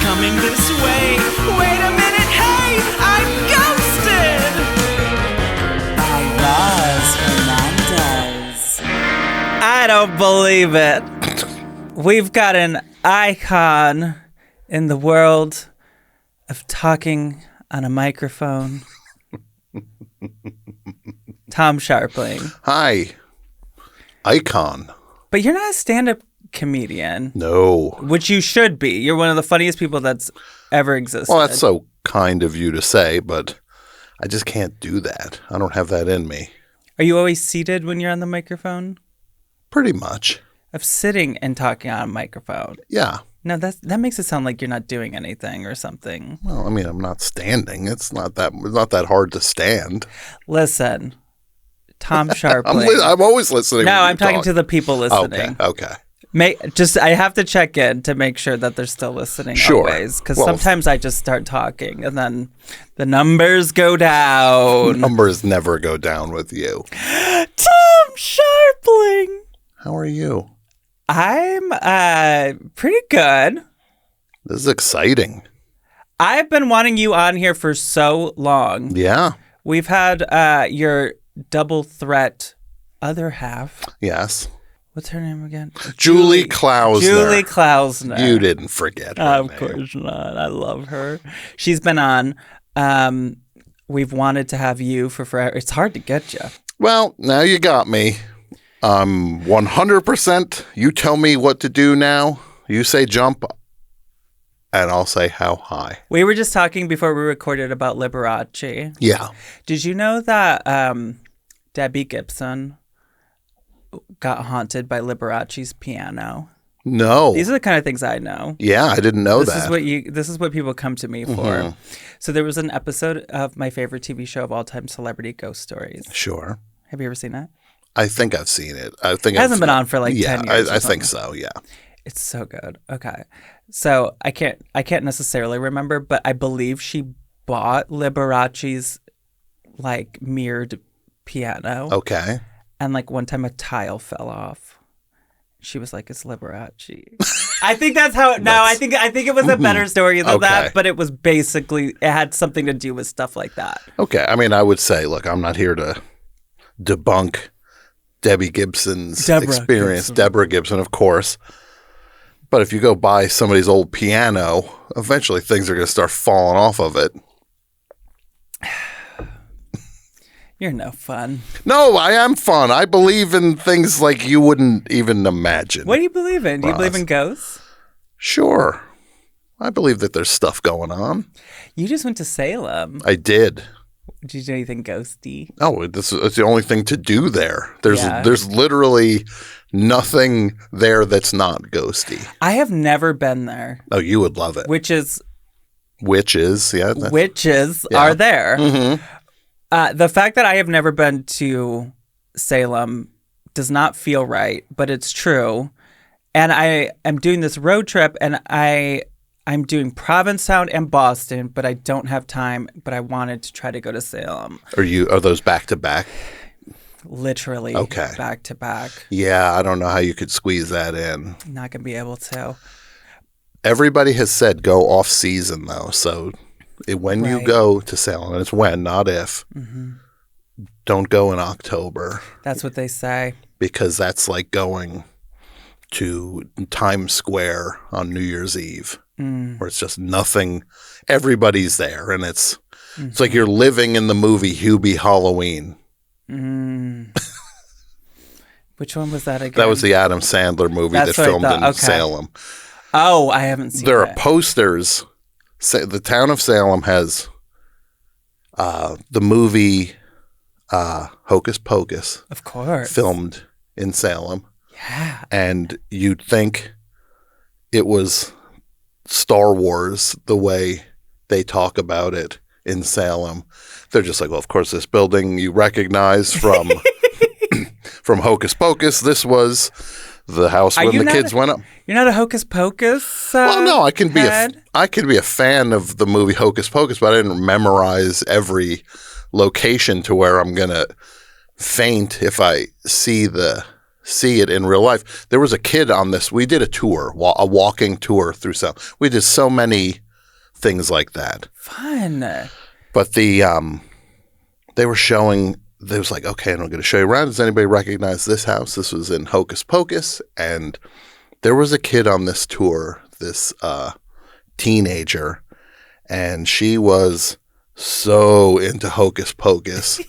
coming this way. Wait a minute, hey, I'm ghosted! By Roz Hernandez. I don't believe it. We've got an icon in the world of talking on a microphone. Tom Scharpling. Hi. Icon. But you're not a stand-up comedian. No. Which you should be. You're one of the funniest people that's ever existed. Well, that's so kind of you to say, but I just can't do that. I don't have that in me. Are you always seated when you're on the microphone? Pretty much. Of sitting and talking on a microphone. Yeah. No, that makes it sound like you're not doing anything or something. Well, I mean, I'm not standing. It's not that hard to stand. Listen, Tom Scharpling. I'm always listening. No, I'm talking to the people listening. Okay. I have to check in to make sure that they're still listening. Sure. Always, because sometimes I just start talking and then the numbers go down. Numbers never go down with you. Tom Scharpling. How are you? I'm pretty good. This is exciting. I've been wanting you on here for so long. Yeah. We've had your double threat other half. Yes. What's her name again? Julie Klausner. Julie Klausner. You didn't forget her Of name. course not. I love her. She's been on. We've wanted to have you for forever. It's hard to get you. Well, now you got me. 100%. You tell me what to do now. You say jump, and I'll say how high. We were just talking before we recorded about Liberace. Yeah. Did you know that Debbie Gibson got haunted by Liberace's piano? No. These are the kind of things I know. Yeah, I didn't know This that. is what people come to me for. So there was an episode of my favorite TV show of all time, Celebrity Ghost Stories. Sure. Have you ever seen that? I think I've seen it. I think it hasn't been on for like 10 years. Yeah, I think so. Yeah. It's so good. Okay. So I can't necessarily remember, but I believe she bought Liberace's like mirrored piano. Okay. And like one time a tile fell off. She was like, "It's Liberace." I think that's how. I think it was a better story than that, but it was basically it had something to do with stuff like that. Okay. I mean, I would say, look, I'm not here to debunk Debbie Gibson's experience. Deborah Gibson, of course. But if you go buy somebody's old piano, eventually things are going to start falling off of it. You're no fun. No, I am fun. I believe in things like you wouldn't even imagine. What do you believe in? Do you believe in ghosts? Sure. I believe that there's stuff going on. You just went to Salem. I did. Did you do anything ghosty? Oh, it's the only thing to do there. There's literally nothing there that's not ghosty. I have never been there. Oh, you would love it. Witches, yeah. are there. Mm-hmm. The fact that I have never been to Salem does not feel right, but it's true. And I am doing this road trip, and I'm doing Provincetown and Boston, but I don't have time. But I wanted to try to go to Salem. Are those back to back? Literally, back to back. Yeah, I don't know how you could squeeze that in. Not gonna be able to. Everybody has said go off season though, so when you go to Salem, and it's when, not if. Mm-hmm. Don't go in October. That's what they say. Because that's like going to Times Square on New Year's Eve, where it's just nothing. Everybody's there, and it's like you're living in the movie Hubie Halloween. Which one was that again? That was the Adam Sandler movie that filmed in Salem. Oh, I haven't seen it. There are posters. The town of Salem has the movie Hocus Pocus. Of course. Filmed in Salem. Yeah. And you'd think it was Star Wars the way they talk about it in Salem. They're just like, well, of course, this building you recognize from from Hocus Pocus. This was the house when the kids went up. You're not a Hocus Pocus well, no, I can be a fan of the movie Hocus Pocus, but I didn't memorize every location to where I'm going to faint if I see the see it in real life. There was a kid on this. We did a tour, a walking tour through Salem. We did so many things like that. Fun. But they were showing, they was like, okay, and I'm going to show you around. Does anybody recognize this house? This was in Hocus Pocus. And there was a kid on this tour, this teenager, and she was so into Hocus Pocus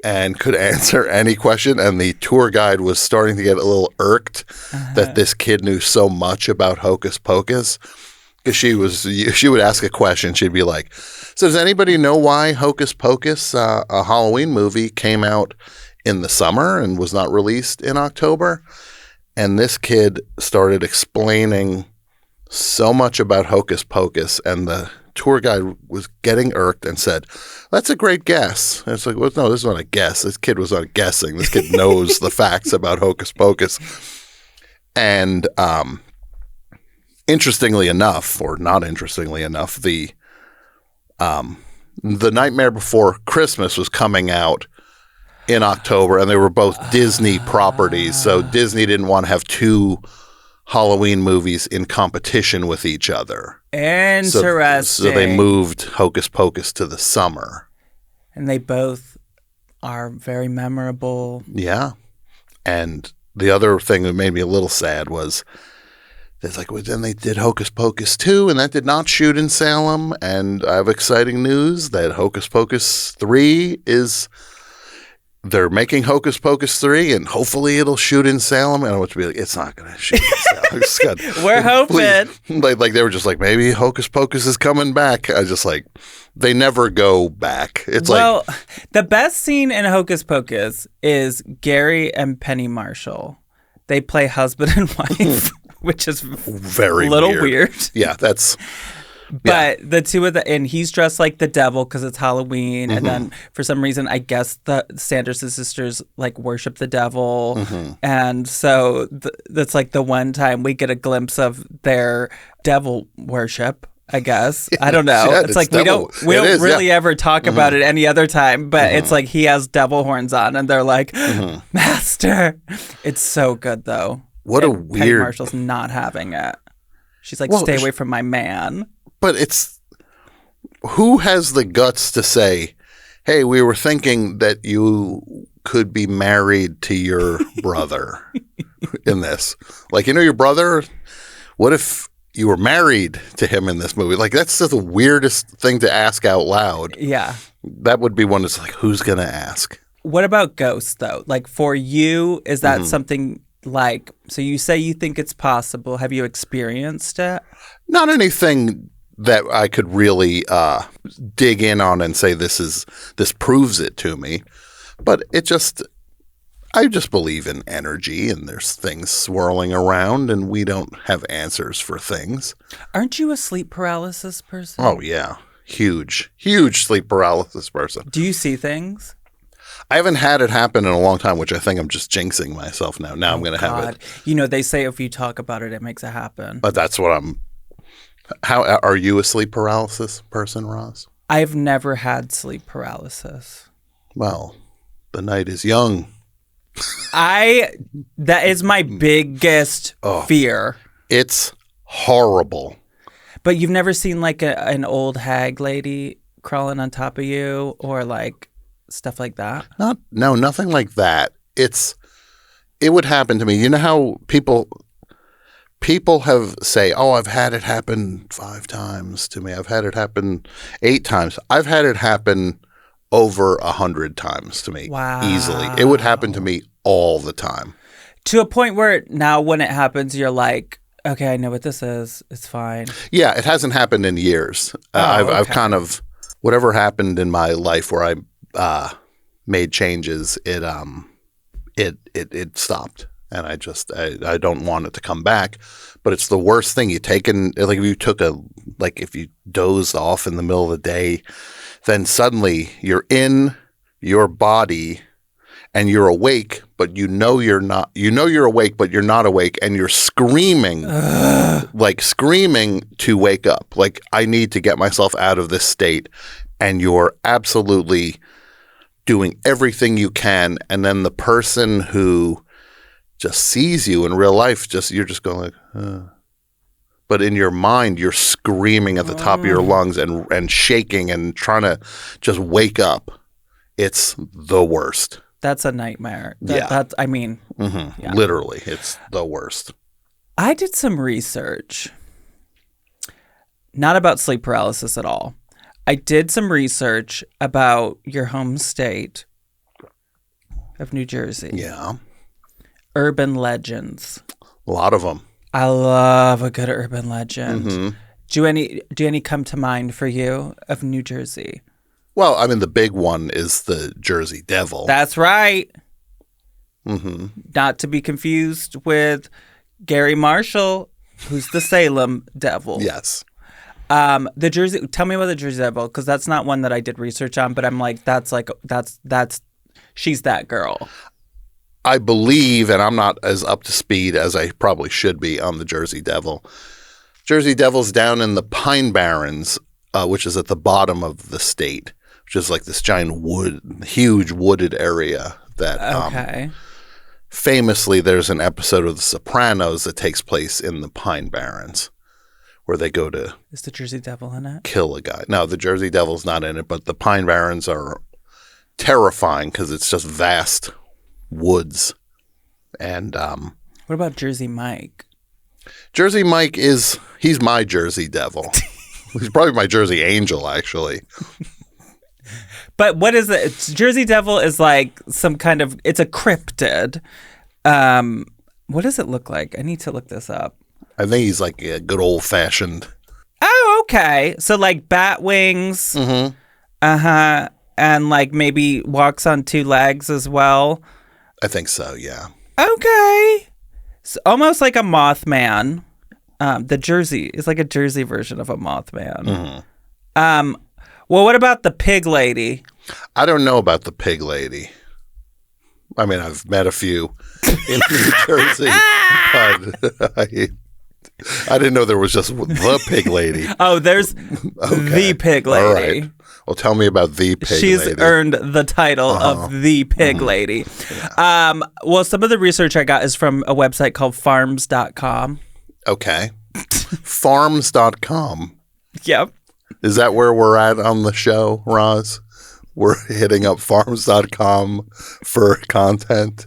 and could answer any question. And the tour guide was starting to get a little irked that this kid knew so much about Hocus Pocus. Because she would ask a question. She'd be like, so does anybody know why Hocus Pocus, a Halloween movie, came out in the summer and was not released in October? And this kid started explaining so much about Hocus Pocus, and the tour guide was getting irked and said, that's a great guess. And it's like, well, no, this is not a guess. This kid was not guessing. This kid knows the facts about Hocus Pocus. And interestingly enough, or not interestingly enough, the Nightmare Before Christmas was coming out in October, and they were both Disney properties. So Disney didn't want to have two Halloween movies in competition with each other. Interesting. So they moved Hocus Pocus to the summer. And they both are very memorable. Yeah. And the other thing that made me a little sad was it's like, well, then they did Hocus Pocus 2, and that did not shoot in Salem. And I have exciting news that Hocus Pocus 3 they're making Hocus Pocus 3, and hopefully it'll shoot in Salem. And I want to be like, it's not going to shoot in Salem. We're hoping. Like they were just like, maybe Hocus Pocus is coming back. I just like, they never go back. It's the best scene in Hocus Pocus is Gary and Penny Marshall. They play husband and wife, which is very a little weird. Yeah, that's. But the two of and he's dressed like the devil because it's Halloween. And then for some reason, I guess the Sanderson sisters like worship the devil. And so that's like the one time we get a glimpse of their devil worship, I guess. I don't know. Yeah, it's like devil. we don't really ever talk about it any other time, but it's like he has devil horns on and they're like, Master. It's so good though. What and a weird. Penny Marshall's not having it. She's like, stay away from my man. But it's who has the guts to say, hey, we were thinking that you could be married to your brother in this. Like, you know, your brother, what if you were married to him in this movie? Like, that's just the weirdest thing to ask out loud. Yeah. That would be one that's like, who's going to ask? What about ghosts, though? Like, for you, is that something like, so you say you think it's possible. Have you experienced it? Not anything that I could really dig in on and say this proves it to me, but I just believe in energy, and there's things swirling around, and we don't have answers for things. Aren't you a sleep paralysis person? Oh yeah, huge sleep paralysis person. Do you see things? I haven't had it happen in a long time, which I think I'm just jinxing myself now. Now I'm going to have it. You know, they say if you talk about it, it makes it happen. But that's what I'm. How are you a sleep paralysis person, Roz? I've never had sleep paralysis. Well, the night is young. That is my biggest fear. It's horrible. But you've never seen like an old hag lady crawling on top of you or like stuff like that? No, nothing like that. It would happen to me. You know how people say, oh, I've had it happen 5 times to me. I've had it happen 8 times. I've had it happen over 100 times to me. Wow. Easily. It would happen to me all the time. To a point where now when it happens, you're like, okay, I know what this is. It's fine. Yeah, it hasn't happened in years. I've kind of, whatever happened in my life where I made changes, it stopped. And I don't want it to come back, but it's the worst thing. If you dozed off in the middle of the day, then suddenly you're in your body and you're awake, but you know you're not. You know you're awake, but you're not awake, and you're screaming, screaming to wake up. Like, I need to get myself out of this state, and you're absolutely doing everything you can, and then the person who just sees you in real life, you're just going like, but in your mind, you're screaming at the top of your lungs and shaking and trying to just wake up. It's the worst. That's a nightmare. Yeah. That's, I mean. Yeah. Literally, it's the worst. I did some research. Not about sleep paralysis at all. I did some research about your home state of New Jersey. Yeah. Urban legends. A lot of them. I love a good urban legend. Mm-hmm. Do any come to mind for you of New Jersey? Well, I mean, the big one is the Jersey Devil. That's right. Mm-hmm. Not to be confused with Gary Marshall, who's the Salem Devil. Yes. Tell me about the Jersey Devil, because that's not one that I did research on, but I'm like, she's that girl. I believe, and I'm not as up to speed as I probably should be on the Jersey Devil. Jersey Devil's down in the Pine Barrens, which is at the bottom of the state, which is like this huge wooded area that famously there's an episode of The Sopranos that takes place in the Pine Barrens where they go to Is the Jersey Devil in it? Kill a guy. No, the Jersey Devil's not in it, but the Pine Barrens are terrifying because it's just vast woods. And what about Jersey Mike? Jersey Mike he's my Jersey Devil. He's probably my Jersey Angel, actually. But what is it? Jersey Devil is like some kind of, it's a cryptid. What does it look like? I need to look this up. I think he's like a good old fashioned. Oh, okay. So like bat wings. Mm-hmm. Uh-huh. And like maybe walks on two legs as well. I think so, yeah. Okay. So almost like a Mothman. The Jersey is like a Jersey version of a Mothman. Mm-hmm. Well, what about the pig lady? I don't know about the pig lady. I mean, I've met a few in New Jersey, but I didn't know there was just the pig lady. Oh, there's the pig lady. All right. Well, tell me about the pig lady. She's earned the title of the pig lady. Yeah. Well, some of the research I got is from a website called farms.com. Okay. Farms.com. Yep. Is that where we're at on the show, Roz? We're hitting up farms.com for content.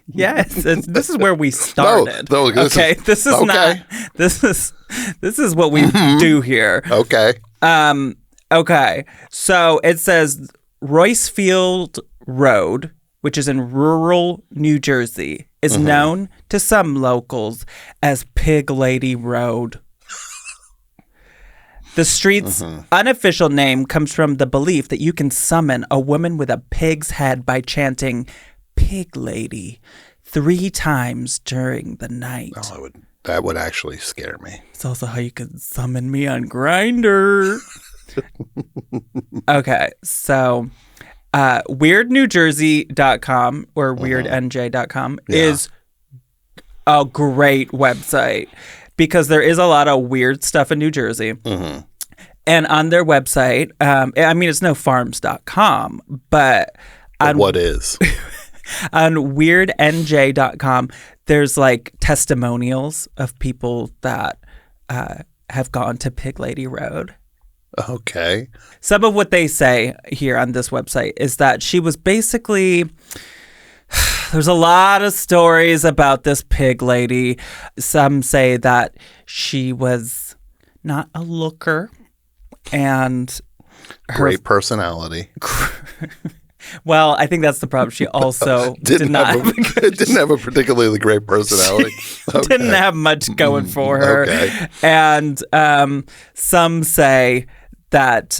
Yes, this is where we started. This is what we do here. Okay. Okay. So it says Roycefield Road, which is in rural New Jersey, is known to some locals as Pig Lady Road. The street's unofficial name comes from the belief that you can summon a woman with a pig's head by chanting "Pig Lady" 3 times during the night. Oh, that would actually scare me. It's also how you can summon me on Grindr. Okay, so weirdnewjersey.com or weirdnj.com is a great website because there is a lot of weird stuff in New Jersey. And on their website, I mean, it's no farms.com, but what is? On weirdnj.com, there's like testimonials of people that have gone to Pig Lady Road. Okay. Some of what they say here on this website is that she was basically, there's a lot of stories about this pig lady. Some say that she was not a looker and great personality. Well, I think that's the problem. She also didn't have a particularly great personality. Didn't have much going for her. Okay. And some say that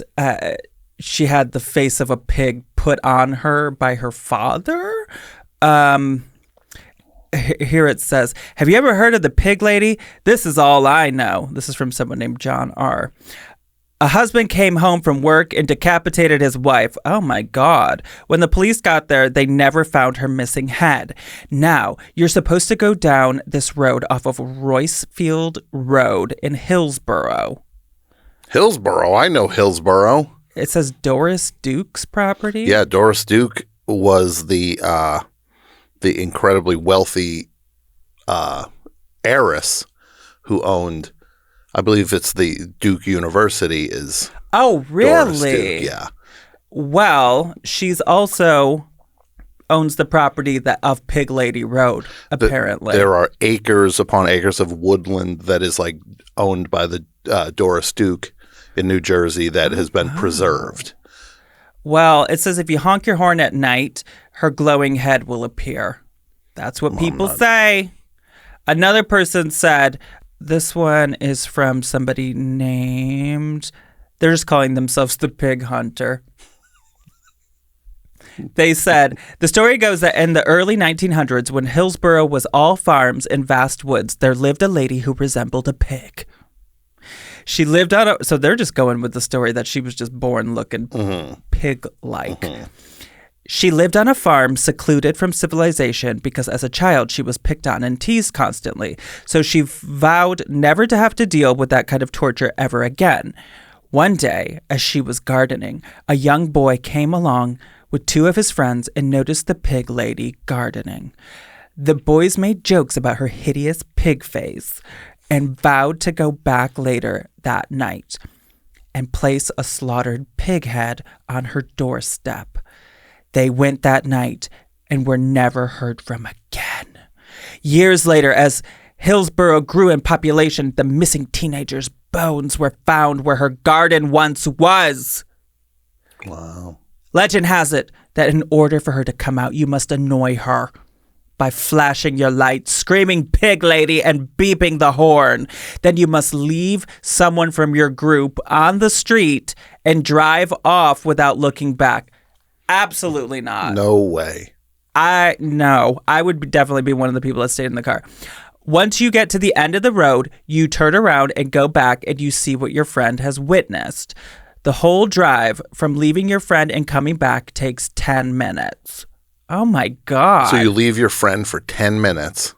she had the face of a pig put on her by her father. Here it says, "Have you ever heard of the pig lady? This is all I know." This is from someone named John R. "A husband came home from work and decapitated his wife. Oh my God. When the police got there, they never found her missing head. Now, you're supposed to go down this road off of Roycefield Road in Hillsborough." Hillsborough? I know Hillsborough. It says Doris Duke's property. Yeah, Doris Duke was the incredibly wealthy heiress who owned, I believe it's the Duke University is. Oh, Doris really? Duke, yeah. Well, she's also owns the property of Pig Lady Road, apparently. There are acres upon acres of woodland that is like owned by the Doris Duke in New Jersey that has been preserved. Well, it says if you honk your horn at night, her glowing head will appear. That's what people say. Another person said, this one is from somebody named, they're just calling themselves the Pig Hunter. They said, the story goes that in the early 1900s, when Hillsborough was all farms and vast woods, there lived a lady who resembled a pig. She lived on so they're just going with the story that she was just born looking pig-like. She lived on a farm secluded from civilization because as a child she was picked on and teased constantly. So she vowed never to have to deal with that kind of torture ever again. One day, as she was gardening, a young boy came along with two of his friends and noticed the pig lady gardening. The boys made jokes about her hideous pig face and vowed to go back later that night and place a slaughtered pig head on her doorstep. They went that night and were never heard from again. Years later, as Hillsborough grew in population, the missing teenager's bones were found where her garden once was. Wow. Legend has it that in order for her to come out, you must annoy her by flashing your light, screaming pig lady, and beeping the horn. Then you must leave someone from your group on the street and drive off without looking back. Absolutely not. No way. I would definitely be one of the people that stayed in the car. Once you get to the end of the road, you turn around and go back and you see what your friend has witnessed. The whole drive from leaving your friend and coming back takes 10 minutes. Oh my God. So you leave your friend for 10 minutes.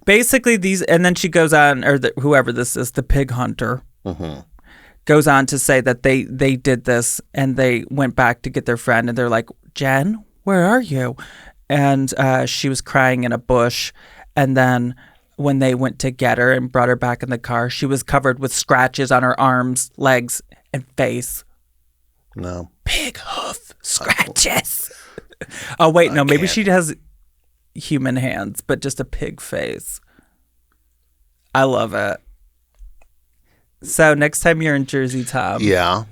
Basically and then she goes on, or whoever this is, the pig hunter, goes on to say that they did this and they went back to get their friend and they're like, Jen, where are you? And she was crying in a bush. And then when they went to get her and brought her back in the car, she was covered with scratches on her arms, legs, and face. No. Pig hoof scratches. Oh, wait, no, maybe she has human hands, but just a pig face. I love it. So next time you're in Jersey, Tom. Yeah.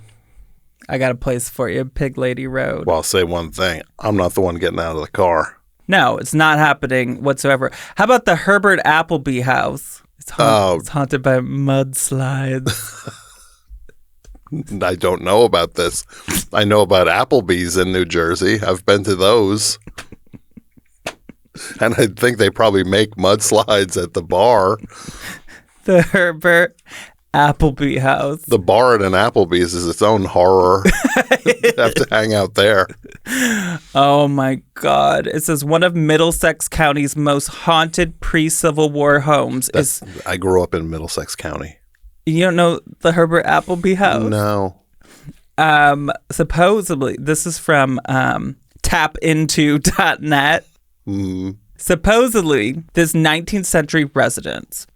I got a place for you, Pig Lady Road. Well, I'll say one thing. I'm not the one getting out of the car. No, it's not happening whatsoever. How about the Herbert Appleby house? It's haunted by mudslides. I don't know about this. I know about Applebee's in New Jersey. I've been to those. And I think they probably make mudslides at the bar. The Herbert Appleby house. The bar at an Applebee's is its own horror. You have to hang out there. Oh my God. It says one of Middlesex County's most haunted pre-Civil War homes is... I grew up in Middlesex County. You don't know the Herbert Appleby house? No. Supposedly, this is from tapinto.net. Supposedly, this 19th century residence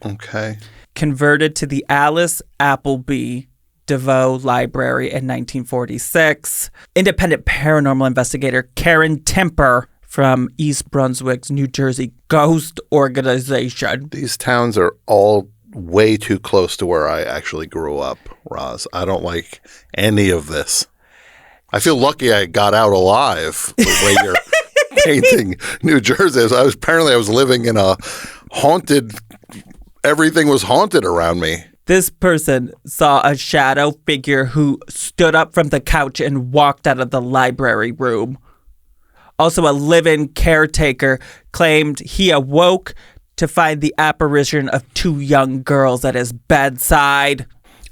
converted to the Alice Appleby DeVoe Library in 1946. Independent paranormal investigator Karen Timper from East Brunswick's New Jersey Ghost Organization. These towns are all way too close to where I actually grew up, Roz. I don't like any of this. I feel lucky I got out alive the way you're painting New Jersey. I was living in a haunted, everything was haunted around me. This person saw a shadow figure who stood up from the couch and walked out of the library room. Also, a live-in caretaker claimed he awoke to find the apparition of two young girls at his bedside.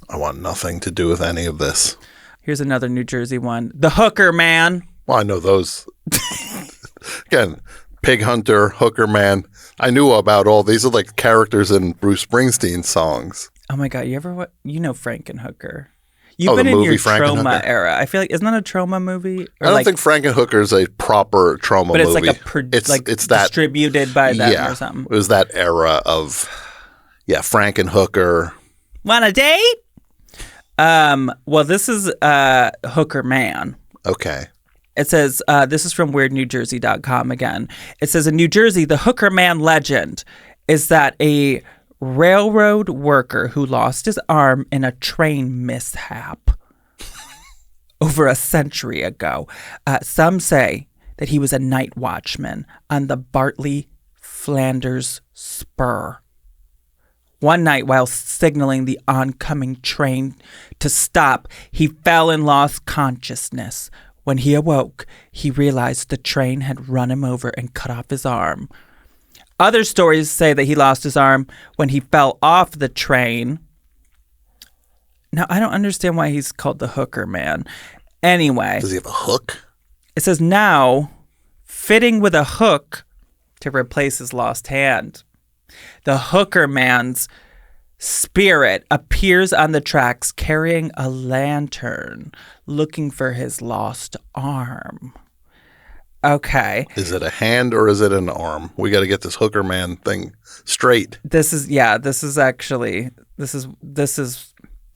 I want nothing to do with any of this. Here's another New Jersey one. The Hooker Man. Well, I know those. Again, Pig Hunter, Hooker Man. I knew about all these. Are like characters in Bruce Springsteen songs. Oh my God, you know Frank and Hooker. You've been the in movie your Frankenhooker? trauma era. I feel like, isn't that a trauma movie? Or I don't think Frankenhooker is a proper trauma but it's movie. like it's that distributed by them or something. It was that era of, Frankenhooker. Want a date? Well, this is Hooker Man. Okay. It says, this is from weirdnewjersey.com again. It says, in New Jersey, the Hooker Man legend is that a railroad worker who lost his arm in a train mishap over a century ago. Some say that he was a night watchman on the Bartley Flanders Spur. One night, while signaling the oncoming train to stop, he fell and lost consciousness. When he awoke, he realized the train had run him over and cut off his arm. Other stories say that he lost his arm when he fell off the train. Now, I don't understand why he's called the Hooker Man. Anyway. Does he have a hook? It says now, fitting with a hook to replace his lost hand. The Hooker Man's spirit appears on the tracks carrying a lantern, looking for his lost arm. Okay. Is it a hand or is it an arm? We got to get this Hooker Man thing straight. This is the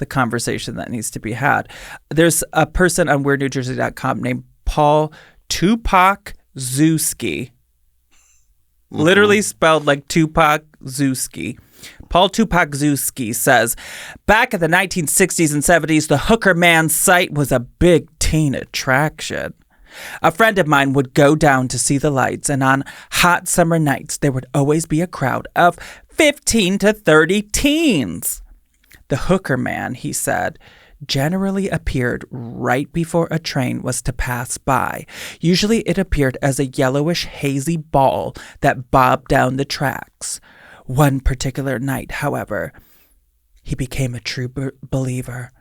conversation that needs to be had. There's a person on weirdnewjersey.com named Paul Tupac Zewski. Literally spelled like Tupac Zewski. Paul Tupac Zewski says, back in the 1960s and 70s, the Hooker Man site was a big teen attraction. A friend of mine would go down to see the lights, and on hot summer nights, there would always be a crowd of 15 to 30 teens. The Hooker Man, he said, generally appeared right before a train was to pass by. Usually it appeared as a yellowish, hazy ball that bobbed down the tracks. One particular night, however, he became a true believer.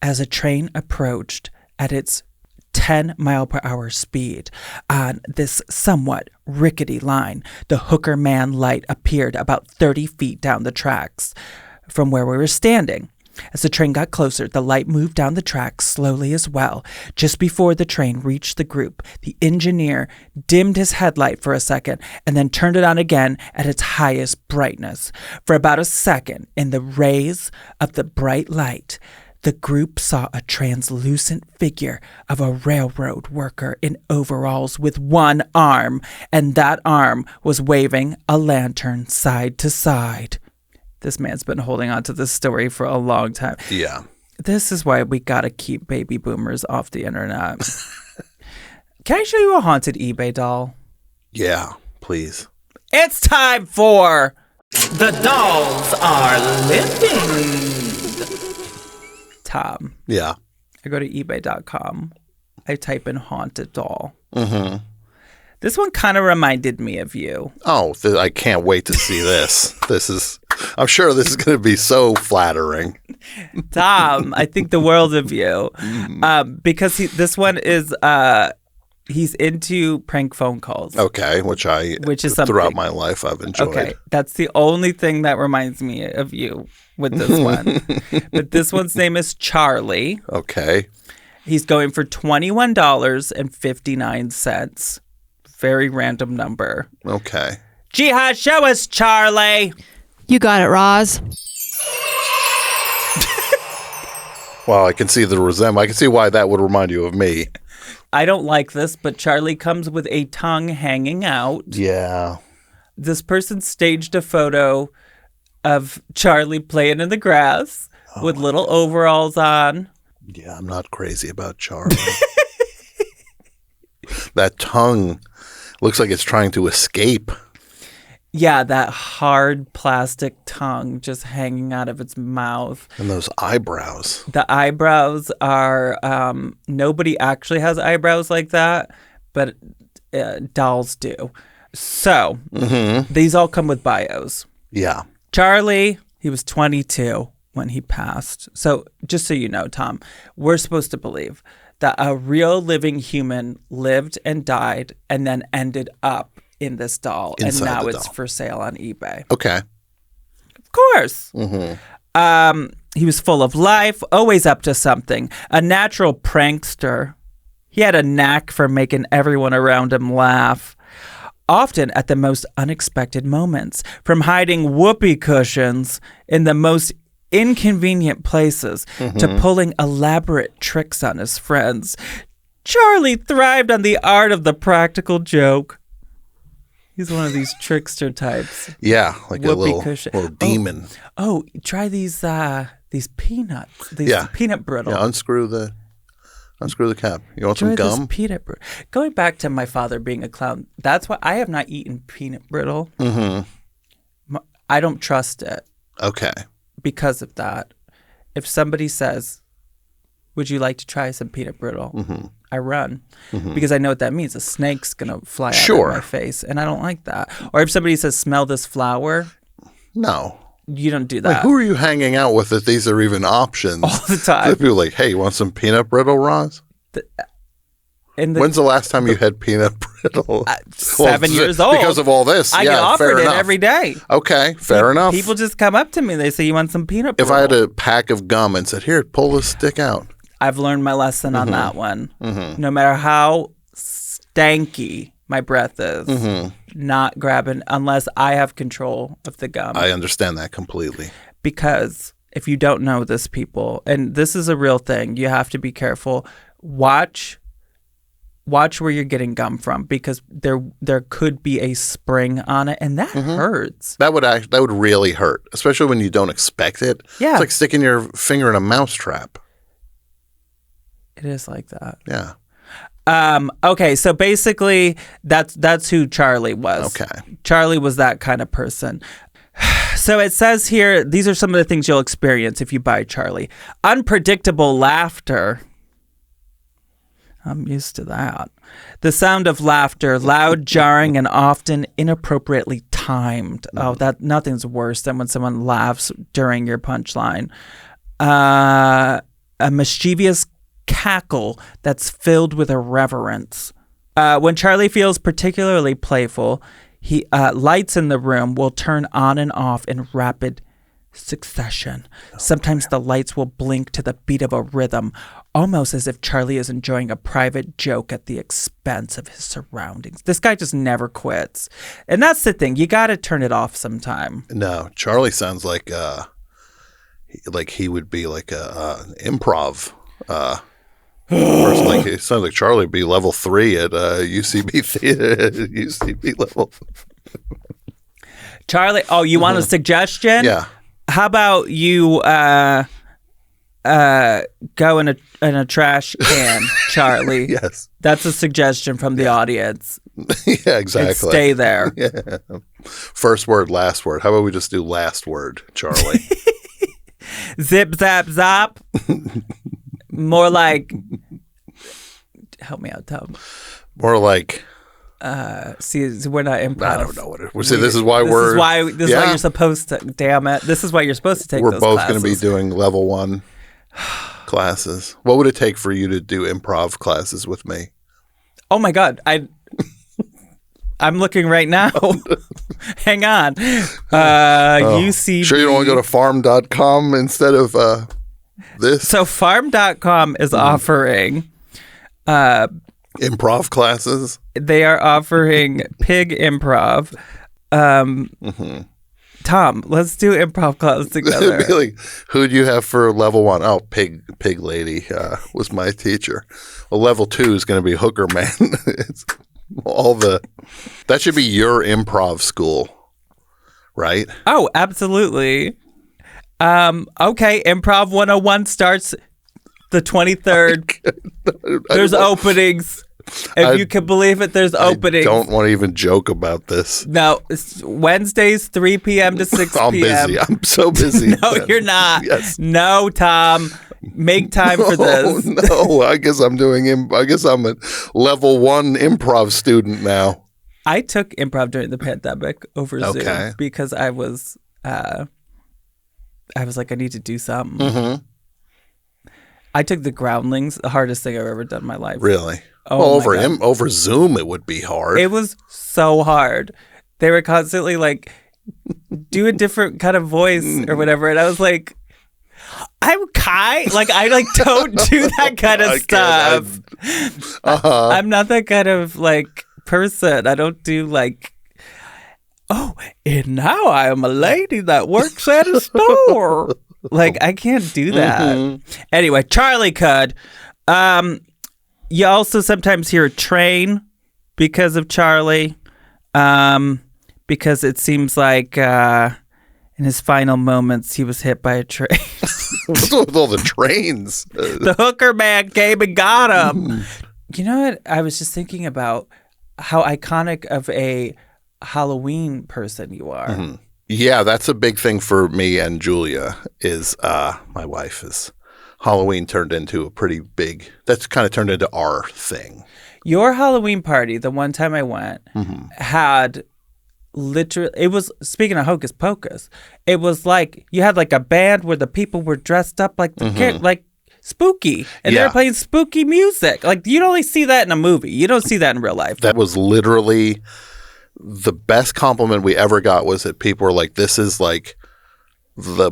As a train approached at its 10-mile-per-hour speed on this somewhat rickety line, the Hooker Man light appeared about 30 feet down the tracks from where we were standing. As the train got closer, the light moved down the track slowly as well. Just before the train reached the group, the engineer dimmed his headlight for a second and then turned it on again at its highest brightness. For about a second, in the rays of the bright light, the group saw a translucent figure of a railroad worker in overalls with one arm, and that arm was waving a lantern side to side. This man's been holding on to this story for a long time. Yeah. This is why we got to keep baby boomers off the internet. Can I show you a haunted eBay doll? Yeah, please. It's time for... The dolls are living. Tom. Yeah. I go to ebay.com. I type in haunted doll. Mm-hmm. This one kind of reminded me of you. Oh, I can't wait to see this. I'm sure this is going to be so flattering. Tom, I think the world of you. Because this one is, he's into prank phone calls. Okay, which is something. Throughout my life I've enjoyed. Okay, that's the only thing that reminds me of you with this one. But this one's name is Charlie. Okay. He's going for $21.59. Very random number. Okay. Jiha, show us Charlie. You got it, Roz. Well, I can see the resemblance. I can see why that would remind you of me. I don't like this, but Charlie comes with a tongue hanging out. Yeah. This person staged a photo of Charlie playing in the grass with little overalls on. Yeah, I'm not crazy about Charlie. That tongue looks like it's trying to escape. Yeah, that hard plastic tongue just hanging out of its mouth. And those eyebrows. The eyebrows are, nobody actually has eyebrows like that, but dolls do. So, these all come with bios. Yeah. Charlie, he was 22 when he passed. So, just so you know, Tom, we're supposed to believe that a real living human lived and died and then ended up in this doll. Inside and now the it's doll. for sale on eBay. Okay. Of course. He was full of life, always up to something, a natural prankster. He had a knack for making everyone around him laugh, often at the most unexpected moments, from hiding whoopee cushions in the most inconvenient places to pulling elaborate tricks on his friends. Charlie thrived on the art of the practical joke. He's one of these trickster types. Yeah, like Whoopee a little demon. Oh, try these peanuts. These peanut brittle. Yeah, unscrew the cap. You want Try some gum? this peanut brittle. Going back to my father being a clown, that's why I have not eaten peanut brittle. I don't trust it Okay. because of that. If somebody says, would you like to try some peanut brittle? I run because I know what that means. A snake's going to fly out of my face, and I don't like that. Or if somebody says, smell this flower. No. You don't do that. Like, who are you hanging out with that these are even options? All the time. People are like, hey, you want some peanut brittle, Roz? When's the last time you had peanut brittle? 7 years old. Because of all this. I get offered it every day. Okay, fair enough. People just come up to me. They say, you want some peanut brittle? If I had a pack of gum and said, here, pull this stick out. I've learned my lesson on that one. No matter how stanky my breath is, not grabbing unless I have control of the gum. I understand that completely. Because if you don't know this, people, and this is a real thing, you have to be careful. Watch where you're getting gum from, because there could be a spring on it, and that hurts. That would really hurt, especially when you don't expect it. Yeah. It's like sticking your finger in a mouse trap. It is like that. Yeah. Okay, so basically that's who Charlie was. Okay. Charlie was that kind of person. So it says here, these are some of the things you'll experience if you buy Charlie. Unpredictable laughter. I'm used to that. The sound of laughter, loud, jarring, and often inappropriately timed. Oh, that nothing's worse than when someone laughs during your punchline. A mischievous cackle that's filled with irreverence. When Charlie feels particularly playful, he lights in the room will turn on and off in rapid succession. Sometimes the lights will blink to the beat of a rhythm, almost as if Charlie is enjoying a private joke at the expense of his surroundings. This guy just never quits. And that's the thing. You got to turn it off sometime. No, Charlie sounds like he would be like a improv person. Like, it sounds like Charlie would be level 3 at UCB theater. UCB level. Charlie, oh, you want a suggestion? Yeah. How about you go in a trash can, Charlie? Yes. That's a suggestion from the audience. Yeah, exactly. And stay there. Yeah. First word, last word. How about we just do last word, Charlie? Zip, zap, zop. More like, help me out, Tom. More like, see, we're not improv. I don't know what it is. See, this is why this is why you're supposed to. Damn it! This is why you're supposed to take. We're those both classes. going to be doing level 1 classes. What would it take for you to do improv classes with me? Oh my God! I'm looking right now. Hang on. UCB. Sure you don't want to go to farm.com instead of this? So farm.com is offering improv classes. They are offering pig improv. Tom, let's do improv classes together. It'd be like, who'd you have for level 1? Oh, pig lady was my teacher. Well, level 2 is going to be hooker man. It's that should be your improv school, right? Oh, absolutely. Okay, Improv 101 starts the 23rd. There's openings. If you can believe it, there's openings. I don't want to even joke about this. No, it's Wednesdays, 3 p.m. to 6 p.m. I'm busy. I'm so busy. No, you're not. Yes. No, Tom. Make time for this. No, I guess I'm a level 1 improv student now. I took improv during the pandemic over Zoom because I was like, I need to do something. I took the Groundlings, the hardest thing I've ever done in my life. Really? Oh, well, over Zoom, it would be hard. It was so hard. They were constantly like, do a different kind of voice or whatever. And I was like, I'm kind. Like, I like don't do that kind of stuff. I'm not that kind of like person. I don't do like, oh, and now I am a lady that works at a store. Like, I can't do that. Anyway, Charlie could. You also sometimes hear a train because of Charlie. Because it seems like in his final moments, he was hit by a train. What's with all the trains? The hooker man came and got him. You know what? I was just thinking about how iconic of a Halloween person you are. Yeah, that's a big thing for me and Julia is my wife is Halloween turned into a pretty big, that's kind of turned into our thing. Your Halloween party, the one time I went, had literally, it was, speaking of Hocus Pocus, it was like, you had like a band where the people were dressed up like like spooky. And they were playing spooky music. Like, you'd only see that in a movie. You don't see that in real life. That was literally the best compliment we ever got was that people were like, this is like the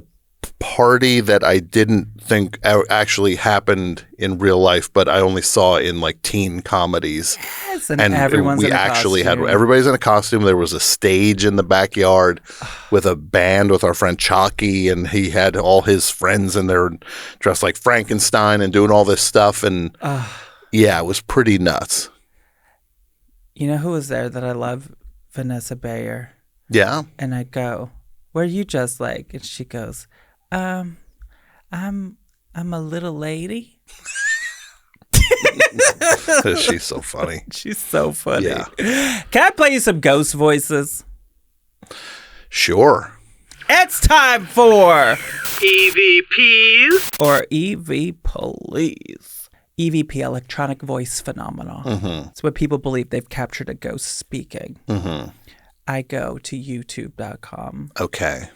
party that I didn't think actually happened in real life, but I only saw in like teen comedies. Yes, and everyone's we in a actually costume. had everybody's in a costume. There was a stage in the backyard with a band with our friend Chalky, and he had all his friends in there dressed like Frankenstein and doing all this stuff. And yeah, it was pretty nuts. You know who was there that I love? Vanessa Bayer. Yeah. And I go, "Where are you just like?" And she goes, I'm a little lady." She's so funny. She's so funny. Yeah. Can I play you some ghost voices? Sure. It's time for EVPs. or EV Police. EVP, electronic voice phenomena. It's what people believe they've captured a ghost speaking. I go to youtube.com. Okay.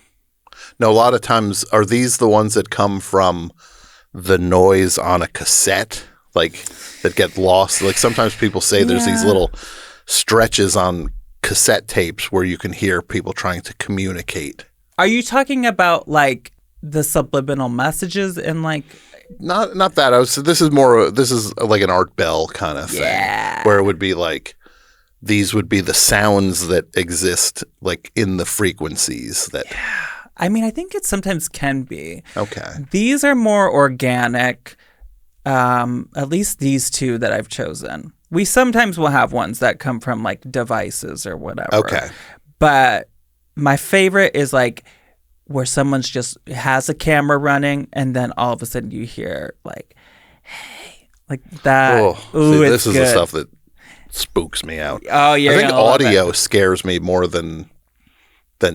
Now, a lot of times, are these the ones that come from the noise on a cassette, like that get lost? Like sometimes people say there's these little stretches on cassette tapes where you can hear people trying to communicate. Are you talking about like the subliminal messages and like? Not that. This is like an Art Bell kind of thing, where it would be like these would be the sounds that exist like in the frequencies that. I mean, I think it sometimes can be. Okay. These are more organic, at least these two that I've chosen. We sometimes will have ones that come from like devices or whatever. Okay. But my favorite is like where someone's just has a camera running and then all of a sudden you hear like, hey, like that. Oh, Ooh, see, it's this is good. the stuff that spooks me out. Oh, yeah. I think audio scares me more than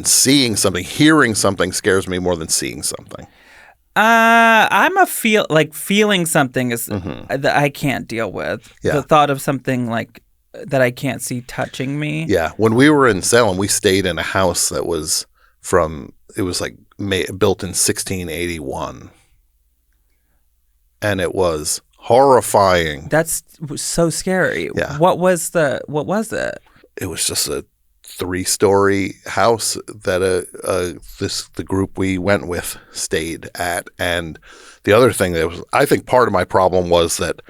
seeing something. Hearing something scares me more than seeing something. I'm feeling something is that I can't deal with. Yeah. The thought of something like that I can't see touching me. Yeah. When we were in Salem, we stayed in a house that was built in 1681. And it was horrifying. That's so scary. Yeah. What was it? It was just a 3-story house that the group we went with stayed at. And the other thing that was, I think part of my problem was that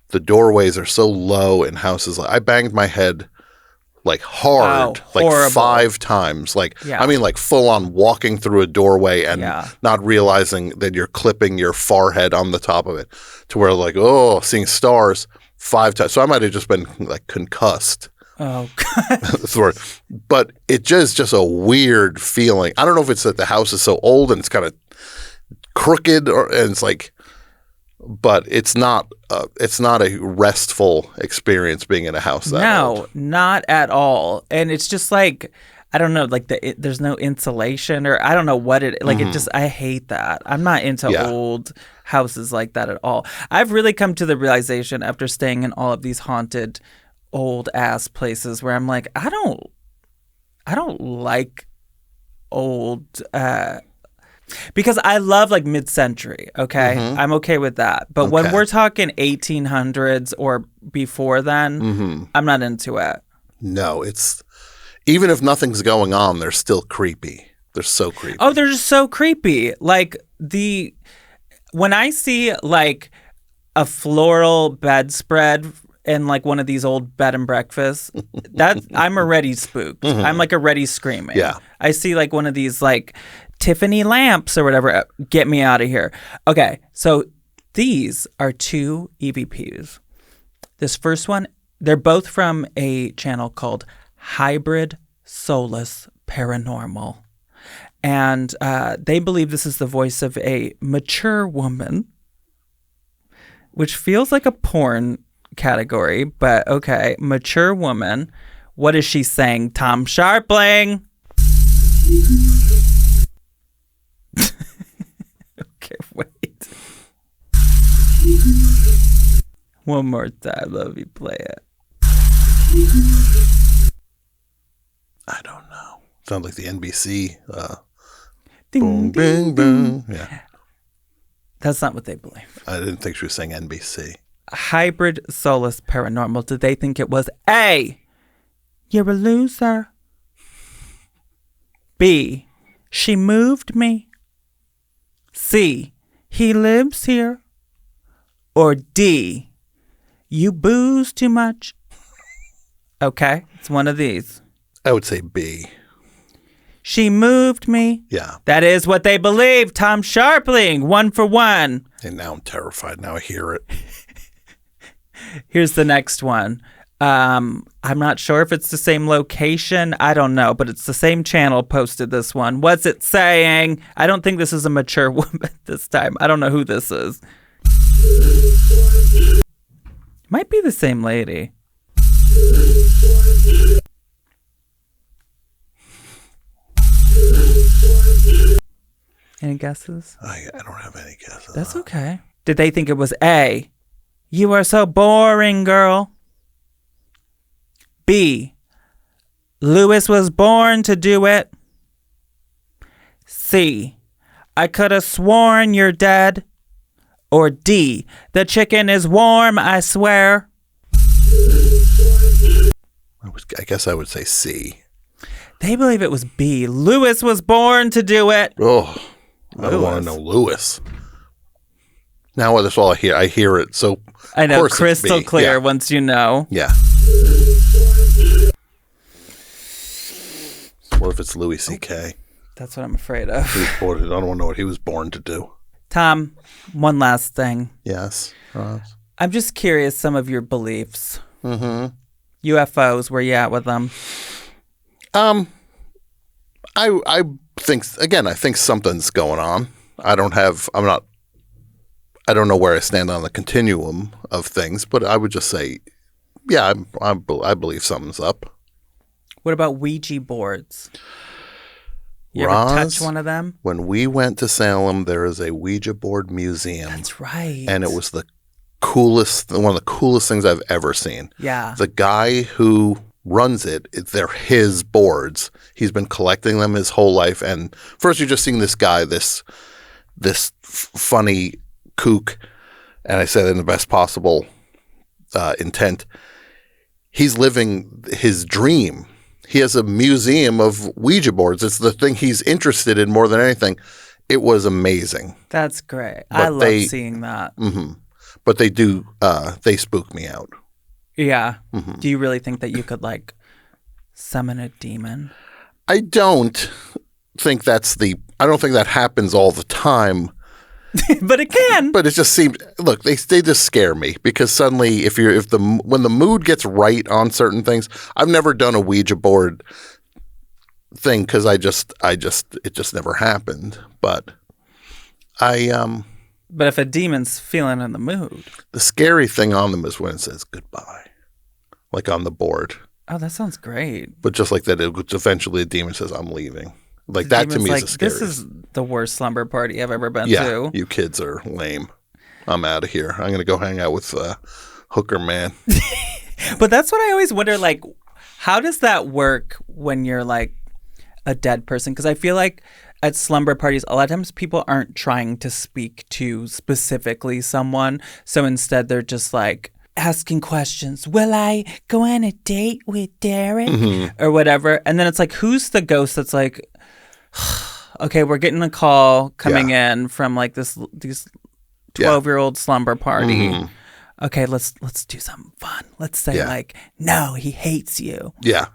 the doorways are so low in houses. I banged my head like hard, like horrible. 5 times. Like, Yeah. I mean, like full on walking through a doorway and Yeah. not realizing that you're clipping your forehead on the top of it to where like, oh, seeing stars 5 times. So I might have just been like concussed. Oh, God. That's the word. But it just a weird feeling. I don't know if it's that the house is so old and it's kind of crooked and it's like, but it's not a restful experience being in a house that old. No, not at all. And it's just like, I don't know, like there's no insulation or I don't know what it, like it just, I hate that. I'm not into old houses like that at all. I've really come to the realization after staying in all of these haunted old ass places where I'm like, I don't like old, because I love like mid-century, okay? I'm okay with that. But when we're talking 1800s or before then, I'm not into it. No, it's even if nothing's going on, they're still creepy. They're so creepy. Oh, they're just so creepy. Like When I see like a floral bedspread in like one of these old bed and breakfasts, that I'm already spooked. I'm like already screaming. Yeah. I see like one of these like Tiffany lamps or whatever. Get me out of here. Okay, so these are 2 EVPs. This first one, they're both from a channel called Hybrid Soulless Paranormal. And they believe this is the voice of a mature woman, which feels like a porn category, but okay. Mature woman. What is she saying? Tom Scharpling. Okay, wait. One more time. Let me play it. I don't know. Sounds like the NBC. Ding, Boom, ding, bing, boom. Yeah. That's not what they believe. I didn't think she was saying NBC. Hybrid Soulless Paranormal. Did they think it was A, you're a loser? B, she moved me? C, he lives here? Or D, you booze too much? Okay, it's one of these. I would say B. She moved me. Yeah. That is what they believe. Tom Scharpling, 1 for 1. And now I'm terrified. Now I hear it. Here's the next one. I'm not sure if it's the same location. I don't know, but it's the same channel posted this one. What's it saying? I don't think this is a mature woman this time. I don't know who this is. Might be the same lady. Any guesses? I don't have any guesses. That's okay. Did they think it was A, you are so boring, girl? B, Lewis was born to do it? C, I could have sworn you're dead? Or D, the chicken is warm, I swear? I guess I would say C. They believe it was B. Lewis was born to do it. Oh, I don't want to know Lewis. Now that's all I hear. I hear it. So I know, of course it's crystal B. clear Yeah. once you know. Yeah. What if it's Louis C.K.? That's what I'm afraid of. He was born, I don't know what he was born to do. Tom, one last thing. Yes, Roz? I'm just curious some of your beliefs. UFOs, where you at with them? I think, again, I think something's going on. I don't know where I stand on the continuum of things, but I would just say, yeah, I believe something's up. What about Ouija boards? You Roz, ever touch one of them? When we went to Salem, there is a Ouija board museum. That's right. And it was one of the coolest things I've ever seen. Yeah. The guy who runs it, they're his boards. He's been collecting them his whole life. And first you're just seeing this guy, this funny kook, and I said in the best possible intent, he's living his dream. He has a museum of Ouija boards. It's the thing he's interested in more than anything. It was amazing. That's great. But I love seeing that. But they do, they spook me out. Yeah. Do you really think that you could like summon a demon? I don't think that happens all the time. But it can. But it just seems, look, they just scare me because suddenly when the mood gets right on certain things, I've never done a Ouija board thing because it just never happened. But But if a demon's feeling in the mood. the scary thing on them is when it says goodbye, like on the board. Oh, that sounds great. But just like that, eventually a demon says, "I'm leaving." Like that to Demon's me like, is the scariest. this is the worst slumber party I've ever been Yeah, to. you kids are lame. I'm out of here. I'm going to go hang out with Hooker Man. But that's what I always wonder, like, how does that work when you're like a dead person? Because I feel like at slumber parties, a lot of times people aren't trying to speak to specifically someone. So instead they're just like asking questions. Will I go on a date with Derek? Or whatever. And then it's like, who's the ghost that's like, okay, we're getting a call coming in from like these 12-year-old slumber party. Okay, let's do something fun. Let's say like, no, he hates you. Yeah.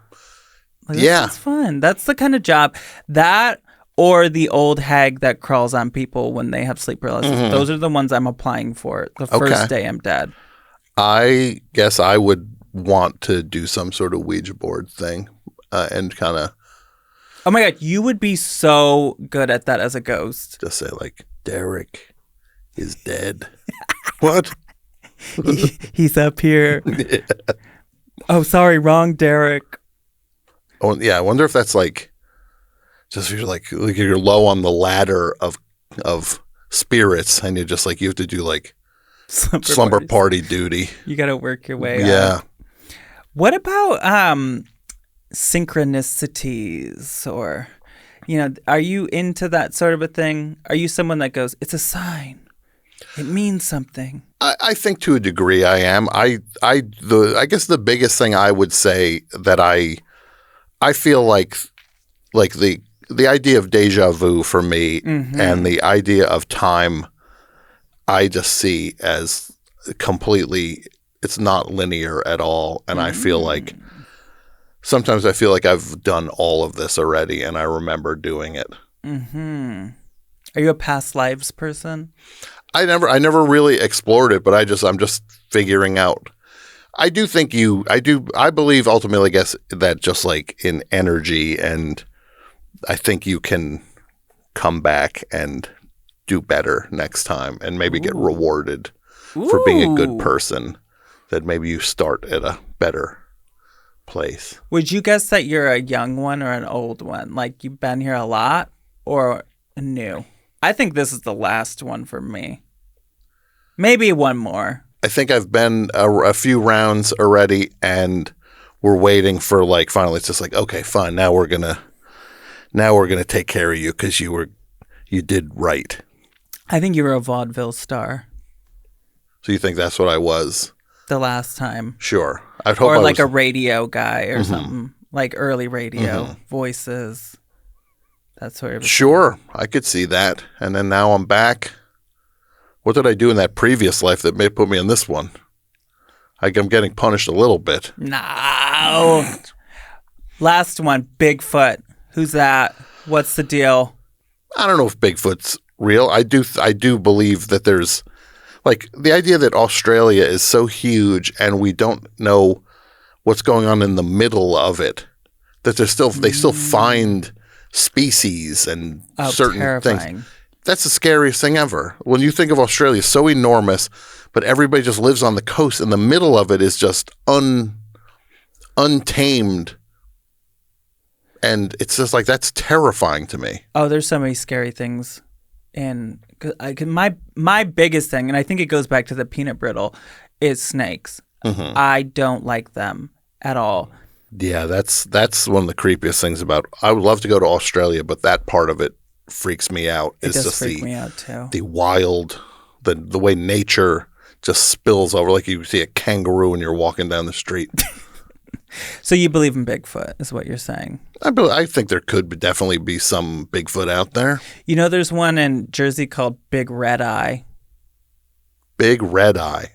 Like, that's fun. That's the kind of job that, or the old hag that crawls on people when they have sleep paralysis. Those are the ones I'm applying for the first day I'm dead. I guess I would want to do some sort of Ouija board thing and kind of. Oh my God, you would be so good at that as a ghost. Just say like, Derek is dead. What? He's up here. Oh, sorry, wrong Derek. Oh yeah, I wonder if that's like, just you're like you're low on the ladder of spirits, and you're just like you have to do like slumber party duty. You got to work your way up. What about synchronicities, or are you into that sort of a thing? Are you someone that goes, it's a sign, it means something? I think to a degree I am. I guess the biggest thing I would say that I feel like the idea of deja vu for me and the idea of time, I just see as completely, it's not linear at all. And I feel like sometimes I feel like I've done all of this already and I remember doing it. Are you a past lives person? I never really explored it, but I'm just figuring out. I believe ultimately, I guess, that just like in energy, and I think you can come back and do better next time and maybe get rewarded for being a good person, that maybe you start at a better place. Would you guess that you're a young one or an old one? Like you've been here a lot or new? I think this is the last one for me. Maybe one more. I think I've been a few rounds already, and we're waiting for like finally. It's just like, okay, fine. Now we're gonna take care of you because you did right. I think you were a vaudeville star. So you think that's what I was the last time? Sure. I'd hope. Or I like was... a radio guy or something, like early radio voices. That sort of. Sure, I could see that. And then now I'm back. What did I do in that previous life that may put me in this one? I'm getting punished a little bit. No. Last one, Bigfoot. Who's that? What's the deal? I don't know if Bigfoot's real. I do believe that there's like the idea that Australia is so huge and we don't know what's going on in the middle of it. That they still find species and certain terrifying things. That's the scariest thing ever. When you think of Australia, so enormous, but everybody just lives on the coast, and the middle of it is just untamed. And it's just like, that's terrifying to me. Oh, there's so many scary things. And my biggest thing, and I think it goes back to the peanut brittle, is snakes. I don't like them at all. Yeah, that's one of the creepiest things about. I would love to go to Australia, but that part of it freaks me out. It does freak me out too. The wild, the way nature just spills over, like you see a kangaroo when you're walking down the street. So you believe in Bigfoot, is what you're saying? I think there could definitely be some Bigfoot out there. There's one in Jersey called Big Red Eye. Big Red Eye.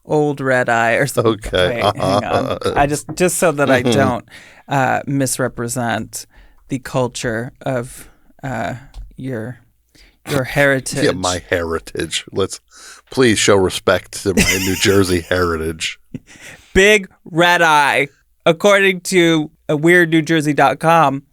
Old Red Eye or something. Okay. Wait, hang on. I just so that I don't misrepresent the culture of your heritage. Yeah, my heritage. Let's please show respect to my New Jersey heritage. Big Red Eye, according to weirdnewjersey.com.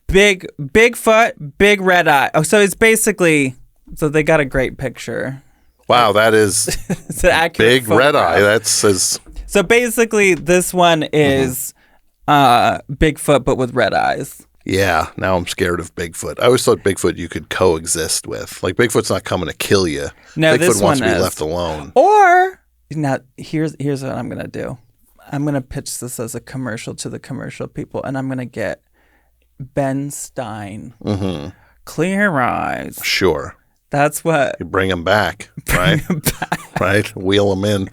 Bigfoot, Big Red Eye. Oh, so it's basically, so they got a great picture. Wow, that is it's an accurate Big photograph. Red Eye. That says. So basically, this one is Bigfoot, but with red eyes. Yeah, now I'm scared of Bigfoot. I always thought Bigfoot you could coexist with. Like, Bigfoot's not coming to kill you. No, Bigfoot this wants one to be is. left alone. Or, now, here's what I'm going to do. I'm going to pitch this as a commercial to the commercial people, and I'm going to get Ben Stein. Clear eyes. Sure. That's what. You bring him back, right? Right? Wheel him in.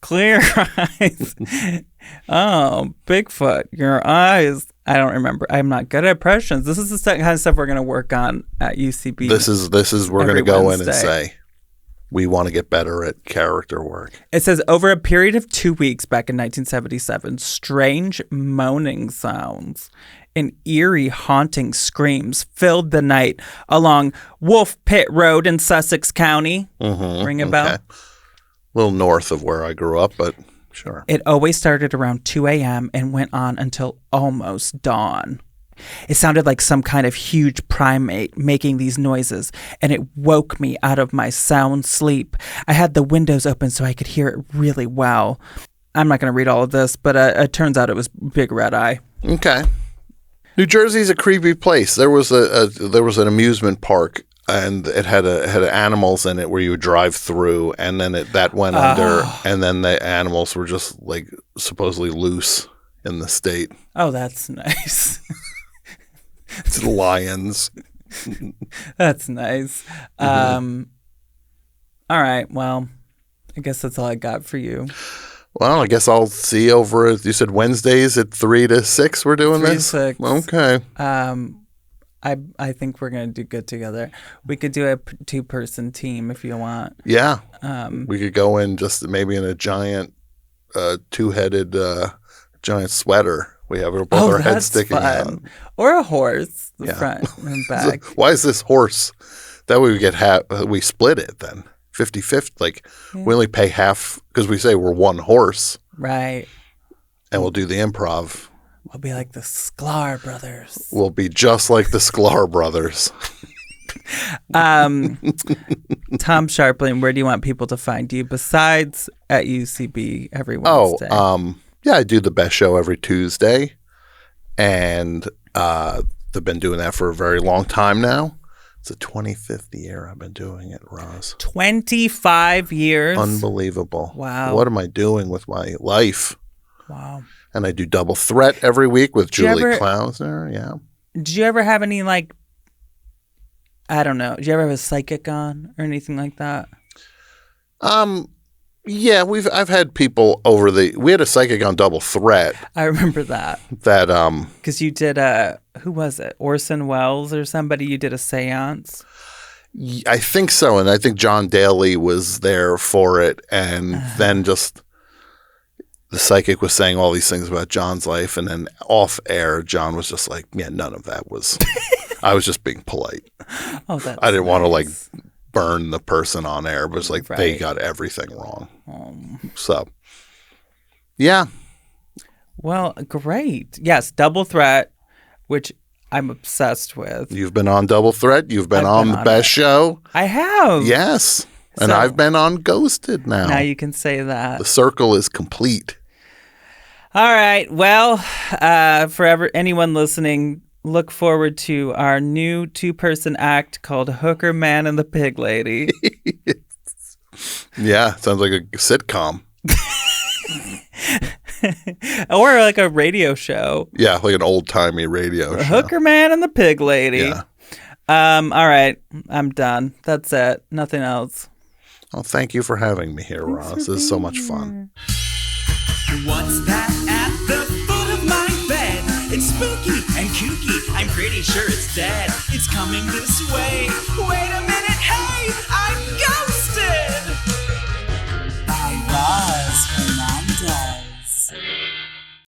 Clear eyes. Oh, Bigfoot, your eyes I don't remember. I'm not good at impressions. This is the kind of stuff we're going to work on at UCB. This is we're going to every go Wednesday. in and say we want to get better at character work. It says, over a period of 2 weeks back in 1977, strange moaning sounds and eerie haunting screams filled the night along Wolf Pit Road in Sussex County. Ring a bell? Okay. A little north of where I grew up, but sure. It always started around 2 a.m. and went on until almost dawn. It sounded like some kind of huge primate making these noises, and it woke me out of my sound sleep. I had the windows open so I could hear it really well. I'm not going to read all of this, but it turns out it was Big Red Eye. Okay. New Jersey's a creepy place. There was an amusement park, and it had animals in it where you would drive through, and then that went under, and then the animals were just like supposedly loose in the state. Oh, that's nice. It's lions. That's nice. All right. Well, I guess that's all I got for you. Well, I guess I'll see you over at, you said Wednesdays at 3 to 6 we're doing 3 to this? 6. Okay. I think we're going to do good together. We could do a 2-person team if you want. Yeah. We could go in just maybe in a giant 2-headed giant sweater. We have both our heads sticking out. Or a horse, the front and back. So why is this horse? That way we get we split it then. 50-50. Like we only pay half because we say we're one horse. Right. And we'll do the improv. We'll be like the Sklar brothers. We'll be just like the Sklar brothers. Tom Scharpling, where do you want people to find you besides at UCB every Wednesday? Yeah, I do the best show every Tuesday. And they've been doing that for a very long time now. It's the 25th year I've been doing it, Roz. 25 years? Unbelievable. Wow. What am I doing with my life? Wow. And I do Double Threat every week with Julie Klausner. Yeah. Did you ever have any, like, I don't know, did you ever have a psychic on or anything like that? Yeah, I've had people we had a psychic on Double Threat. I remember that. Because you did who was it? Orson Welles or somebody? You did a seance? I think so. And I think John Daly was there for it. And then just the psychic was saying all these things about John's life. And then off air, John was just like, yeah, none of that was, I was just being polite. Oh, that's I didn't want to like nice. burn the person on air, but it's like they Right. got everything wrong. So, yeah. Well, great. Yes, Double Threat, which I'm obsessed with. You've been on Double Threat. You've been I've on been The on Best it. Show. I have. Yes. And So- I've been on Ghosted now. Now you can say that. The circle is complete. All right. Well, for anyone listening, look forward to our new 2-person act called Hooker Man and the Pig Lady. Yeah. Sounds like a sitcom. Or like a radio show. Yeah. Like an old timey radio show. Hooker Man and the Pig Lady. Yeah. All right. I'm done. That's it. Nothing else. Well, thank you for having me here, Roz. This is so much fun. What's that at the foot of my bed? It's spooky and kooky. I'm pretty sure it's dead. It's coming this way. Wait a minute, hey, I'm ghosted.